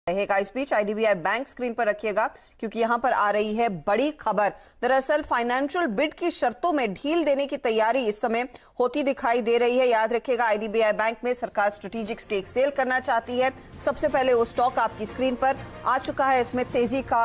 रहेगा। इस बीच IDBI bank screen पर रखिएगा क्योंकि यहां पर आ रही है बड़ी खबर। दरअसल फाइनेंशियल बिड की शर्तों में ढील देने की तैयारी इस समय होती दिखाई दे रही है। याद रखिएगा, आईडीबीआई बैंक में सरकार स्ट्रेटेजिक स्टेक सेल करना चाहती है। सबसे पहले वो स्टॉक आपकी स्क्रीन पर आ चुका है। इसमें तेजी का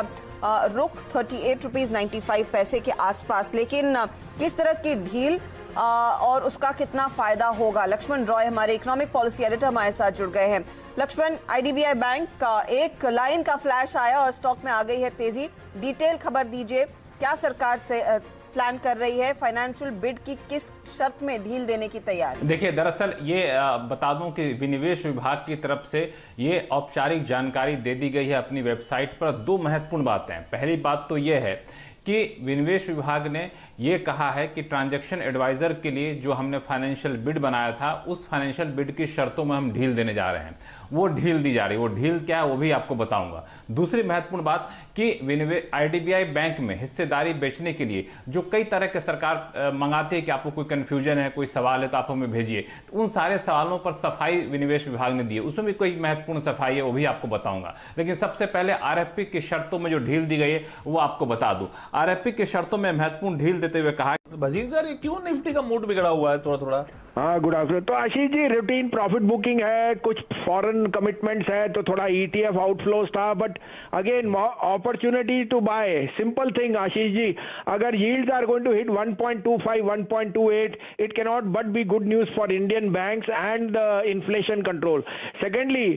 रुख 38 रुपीज 95 पैसे के आसपास, लेकिन किस तरह की ढील और उसका कितना फायदा होगा। लक्ष्मण रॉय हमारे इकोनॉमिक पॉलिसी एडिटर हमारे साथ जुड़ गए हैं। लक्ष्मण, आईडीबीआई बैंक का एक लाइन का फ्लैश आया और स्टॉक में आ गई है तेजी। डिटेल खबर दीजिए, क्या सरकार प्लान कर रही है, फाइनेंशियल बिड की किस शर्त में ढील देने की तैयारी? देखिए, दरअसल ये बता दूं कि विनिवेश विभाग की तरफ से ये औपचारिक जानकारी दे दी गई है अपनी वेबसाइट पर। दो महत्वपूर्ण बातें हैं। पहली बात तो ये है कि विनिवेश विभाग ने ये कहा है कि ट्रांजैक्शन एडवाइजर के लिए जो हमने फाइनेंशियल बिड बनाया था, उस फाइनेंशियल बिड की शर्तों में हम ढील देने जा रहे हैं। वो ढील दी जा रही है। वो ढील क्या है वो भी आपको बताऊंगा। दूसरी महत्वपूर्ण बात कि आईडीबीआई बैंक में हिस्सेदारी बेचने के लिए जो कई तरह के सरकार मंगाती है कि आपको कोई कंफ्यूजन है, कोई सवाल है तो आप हमें भेजिए, तो उन सारे सवालों पर सफाई विनिवेश विभाग ने दी है। उसमें भी कोई महत्वपूर्ण सफाई है, वो भी आपको बताऊंगा। लेकिन सबसे पहले आरएफपी की शर्तों में जो ढील दी गई है वो आपको बता दूं। आरएफपी की शर्तों में महत्वपूर्ण ढील देते हुए कहा, भसीन सर, ये क्यों निफ्टी का मूड बिगड़ा हुआ है थोड़ा थोड़ा? हाँ, गुड आफ्टरनून। तो Ashish ji, routine profit booking है, कुछ फॉरेन कमिटमेंट्स है, तो थोड़ा ईटीएफ आउटफ्लोज था, but again opportunity to buy. Simple thing Ashish ji, अगर yields are going to hit 1.25 1.28, it can not but be good news for Indian banks and the inflation control. Secondly,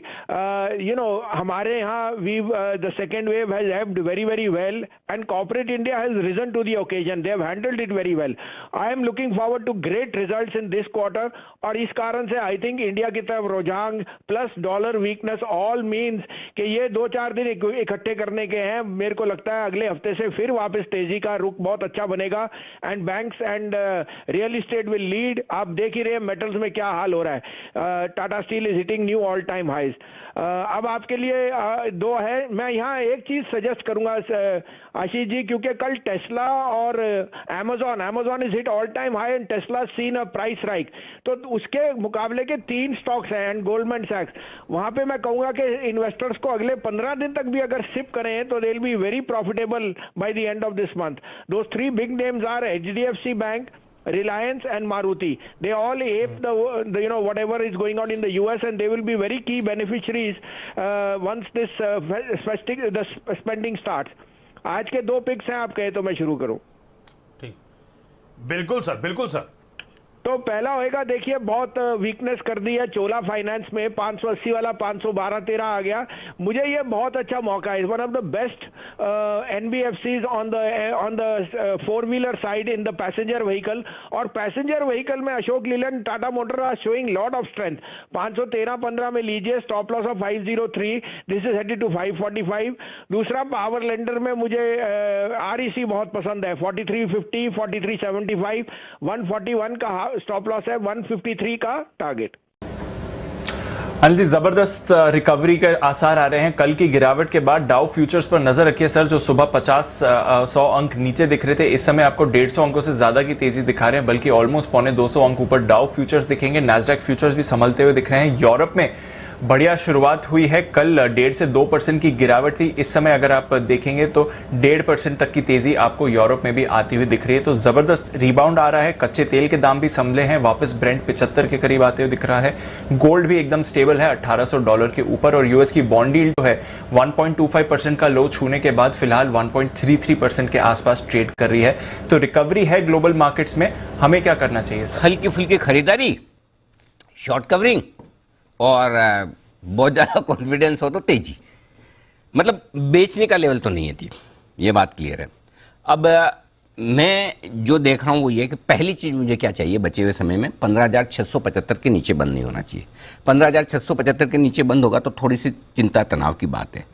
हमारे यहाँ the second wave has helped very very well and corporate India has risen to the occasion. They have handled it very well. I am looking forward to great results in this quarter, और इस कारण से I think India की तरफ रुझान plus dollar weakness all means कि ये 2-4 दिन इकट्ठे करने के हैं। मेरे को लगता है अगले हफ्ते से फिर वापस तेजी का रुख बहुत अच्छा बनेगा and banks and real estate will lead. आप देख ही रहे हैं मेटल्स में क्या हाल हो रहा है। Tata Steel is hitting new all time highs. अब आपके लिए दो है। मैं यहाँ एक चीज सजेस्ट करूंगा आशीष जी, क्योंकि कल टेस्ला और Amazon is hit all time high and Tesla seen a price hike, तो उसके मुकाबले के 3 स्टॉक्स हैं एंड गोल्डमैन सैक्स। वहां पे मैं कहूंगा कि इन्वेस्टर्स को अगले 15 दिन तक भी अगर सिप करें तो they will be very profitable by the end of this month. Those 3 big names are HDFC Bank, Reliance and Maruti. They all ape the whatever is going on in the US, and they will be very key beneficiaries once this the spending starts. आज के 2 pics हैं, आप कहे तो मैं शुरू करूं? ठीक, बिल्कुल सर, बिल्कुल सर। तो पहला होएगा, देखिए बहुत वीकनेस कर दी है चोला फाइनेंस में। 580 वाला 512-13 आ गया। मुझे ये बहुत अच्छा मौका है। One of the best NBFCs on the four wheeler side in the passenger vehicle. और पैसेंजर व्हीकल में Ashok Leyland, Tata motor are showing lot of strength. 513-15 में लीजिए, stop loss of 503। This is headed to 545। दूसरा पावर लेंडर में मुझे REC बहुत पसंद है। 4350, 4375, 141 का स्टॉप लॉस है, 153 का टारगेट। अनिल जी, जबरदस्त रिकवरी के आसार आ रहे हैं कल की गिरावट के बाद। डाउ फ्यूचर्स पर नजर रखिए सर, जो सुबह 50-100 अंक नीचे दिख रहे थे, इस समय आपको 150 अंकों से ज्यादा की तेजी दिखा रहे हैं, बल्कि ऑलमोस्ट 250 अंक ऊपर डाउ फ्यूचर्स दिखेंगे। नैस्डैक फ्यूचर्स भी संभलते हुए दिख रहे हैं। यूरोप में बढ़िया शुरुआत हुई है। कल 1.5 से 2% की गिरावट थी। इस समय अगर आप देखेंगे तो 1.5% तक की तेजी आपको यूरोप में भी आती हुई दिख रही है। तो जबरदस्त रिबाउंड आ रहा है। कच्चे तेल के दाम भी संभले हैं, वापस ब्रेंट 75 के करीब आते हुए दिख रहा है। गोल्ड भी एकदम स्टेबल है $1800 के ऊपर, और यूएस की बॉन्ड यील्ड जो है 1.25% का लो छूने के बाद फिलहाल 1.33% के आसपास ट्रेड कर रही है। तो रिकवरी है ग्लोबल मार्केट्स में। हमें क्या करना चाहिए सर? हल्की फुल्की खरीदारी, शॉर्ट कवरिंग, और बहुत ज़्यादा कॉन्फिडेंस हो तो तेजी। मतलब बेचने का लेवल तो नहीं है थी, ये बात क्लियर है। अब मैं जो देख रहा हूँ वो ये कि पहली चीज़ मुझे क्या चाहिए बचे हुए समय में, 15,675 के नीचे बंद नहीं होना चाहिए। 15,675 के नीचे बंद होगा तो थोड़ी सी चिंता तनाव की बात है।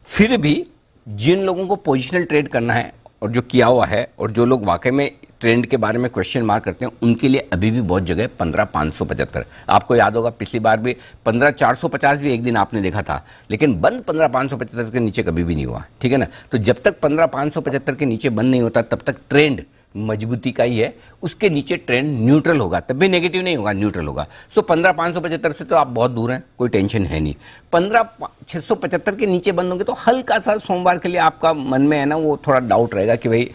फिर भी जिन लोगों को पोजिशनल ट्रेड करना है और जो किया हुआ है, और जो लोग वाकई में ट्रेंड के बारे में क्वेश्चन मार्क करते हैं, उनके लिए अभी भी बहुत जगह 15,575। आपको याद होगा पिछली बार भी 15,450 भी एक दिन आपने देखा था, लेकिन बंद 15,575 के नीचे कभी भी नहीं हुआ। ठीक है ना? तो जब तक 15,575 के नीचे बंद नहीं होता तब तक ट्रेंड मजबूती का ही है, उसके नीचे ट्रेंड न्यूट्रल होगा, तब भी नेगेटिव नहीं होगा, न्यूट्रल होगा। सो 15,575 से तो आप बहुत दूर हैं, कोई टेंशन है नहीं। 15,675 के नीचे बंद होंगे तो हल्का सा सोमवार के लिए आपका मन में है ना वो थोड़ा डाउट रहेगा कि भाई,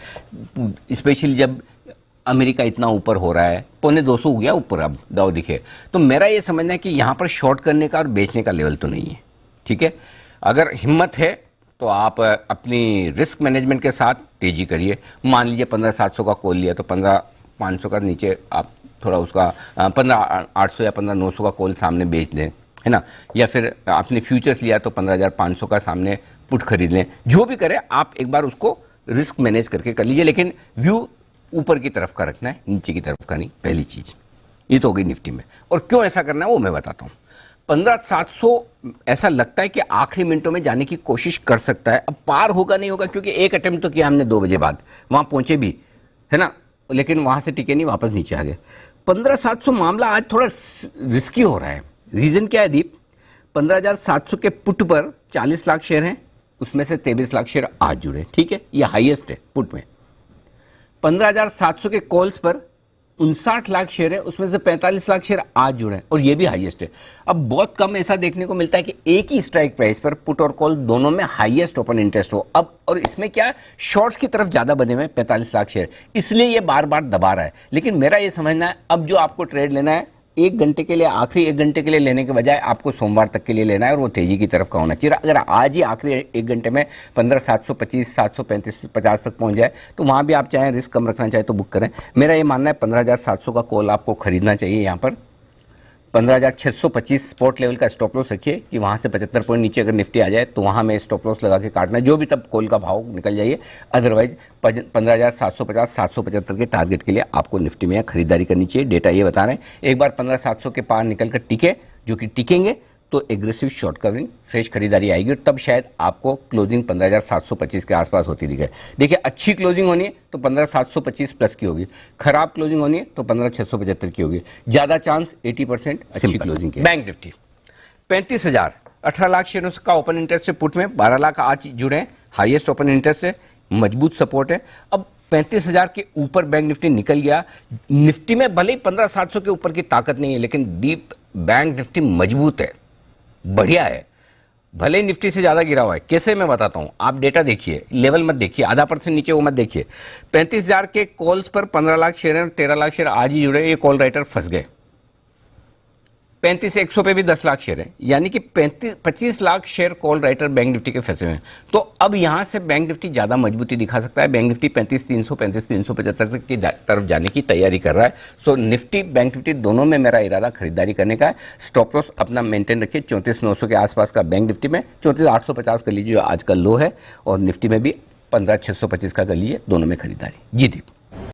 स्पेशली जब अमेरिका इतना ऊपर हो रहा है, 250 हो गया ऊपर, अब दाव दिखे, तो मेरा ये समझना है कि यहाँ पर शॉर्ट करने का और बेचने का लेवल तो नहीं है। ठीक है, अगर हिम्मत है तो आप अपनी रिस्क मैनेजमेंट के साथ तेजी करिए। मान लीजिए 15,700 का कॉल लिया तो 15,500 का नीचे आप थोड़ा उसका 15,800 या 15,900 का कॉल सामने बेच दें, है ना, या फिर आपने फ्यूचर्स लिया तो 15,500 का सामने पुट खरीद लें। जो भी करें आप एक बार उसको रिस्क मैनेज करके कर लीजिए, लेकिन व्यू ऊपर की तरफ का रखना है, नीचे की तरफ का नहीं, पहली चीज। ये तो हो गई निफ्टी में। और क्यों ऐसा करना है वो मैं बताता हूँ। 15,700 ऐसा लगता है कि आखिरी मिनटों में जाने की कोशिश कर सकता है, अब पार होगा नहीं होगा, क्योंकि एक अटेम्प्ट तो किया हमने 2 बजे बाद, वहां पहुंचे भी, है ना, लेकिन वहां से टिके नहीं, वापस नीचे आ गए। 15,700 मामला आज थोड़ा रिस्की हो रहा है। रीजन क्या है दीप? 15,700 के पुट पर 40 लाख शेयर हैं, उसमें से 23 लाख शेयर आज जुड़े। ठीक है, ये हाईएस्ट है पुट में। 15,700 के कॉल्स पर 59 लाख शेयर है, उसमें से 45 लाख शेयर आज जुड़े हैं, और ये भी हाईएस्ट है। अब बहुत कम ऐसा देखने को मिलता है कि एक ही स्ट्राइक प्राइस पर पुट और कॉल दोनों में हाईएस्ट ओपन इंटरेस्ट हो। अब और इसमें क्या शॉर्ट्स की तरफ ज्यादा बने हुए 45 लाख शेयर, इसलिए ये बार बार दबा रहा है। लेकिन मेरा ये समझना है, अब जो आपको ट्रेड लेना है 1 घंटे के लिए, आखिरी 1 घंटे के लिए लेने के बजाय आपको सोमवार तक के लिए लेना है, और वो तेजी की तरफ का होना चाहिए। अगर आज ही आखिरी 1 घंटे में 15,725, 735, 50 तक पहुंच जाए तो वहां भी आप चाहें रिस्क कम रखना चाहे तो बुक करें। मेरा ये मानना है 15,700 का कॉल आपको खरीदना चाहिए। यहाँ पर 15,625 स्पॉट लेवल का स्टॉप लॉस रखिए कि वहां से 75 पॉइंट नीचे अगर निफ्टी आ जाए तो वहां में स्टॉप लॉस लगा के काटना है, जो भी तब कॉल का भाव निकल जाइए। अदरवाइज 15,750, 775 के टारगेट के लिए आपको निफ्टी में खरीदारी करनी चाहिए। डेटा ये बता रहे हैं, एक बार 15,700 के पार निकल कर टिके, जो कि टिकेंगे तो एग्रेसिव शॉर्ट कवरिंग, फ्रेश खरीदारी आएगी, और तब शायद आपको क्लोजिंग 15,725 के आसपास होती दिखे। देखिए, अच्छी क्लोजिंग होनी है तो 15,725 प्लस की होगी, खराब क्लोजिंग होनी है तो 15,675 की होगी। ज्यादा चांस 80% अच्छी क्लोजिंग की। बैंक निफ्टी 35,000, 18 लाख शेयरों का ओपन इंटरेस्ट से पुट में 12 लाख आज जुड़े हैं, हाईएस्ट ओपन इंटरेस्ट है, मजबूत सपोर्ट है। अब 35,000 के ऊपर बैंक निफ्टी निकल गया। निफ्टी में भले ही 15,700 के ऊपर की ताकत नहीं है, लेकिन डीप बैंक निफ्टी मजबूत है, बढ़िया है। भले निफ्टी से ज्यादा गिरा हुआ है, कैसे मैं बताता हूं। आप डेटा देखिए, लेवल मत देखिए, आधा % नीचे वो मत देखिए। 35,000 के कॉल्स पर 15 लाख शेयर हैं, 13 लाख शेयर आज ही जुड़े, ये कॉल राइटर फंस गए। 35,100 पे भी 10 लाख शेयर है, यानी कि 25 lakh share call writer bank Nifty के फंसे हुए हैं। तो अब यहां से बैंक निफ्टी ज्यादा मजबूती दिखा सकता है। बैंक निफ्टी 35,300, 35,375 की तरफ जाने की तैयारी कर रहा है। सो निफ्टी बैंक निफ्टी दोनों में मेरा इरादा खरीदारी करने का है। स्टॉप लॉस अपना मेंटेन रखिए 34,900 के आसपास का बैंक निफ्टी में, 34,850 कर लीजिए जो आज का लो है, और निफ्टी में भी 15,625 का कर लीजिए, दोनों में खरीदारी। जी दीप।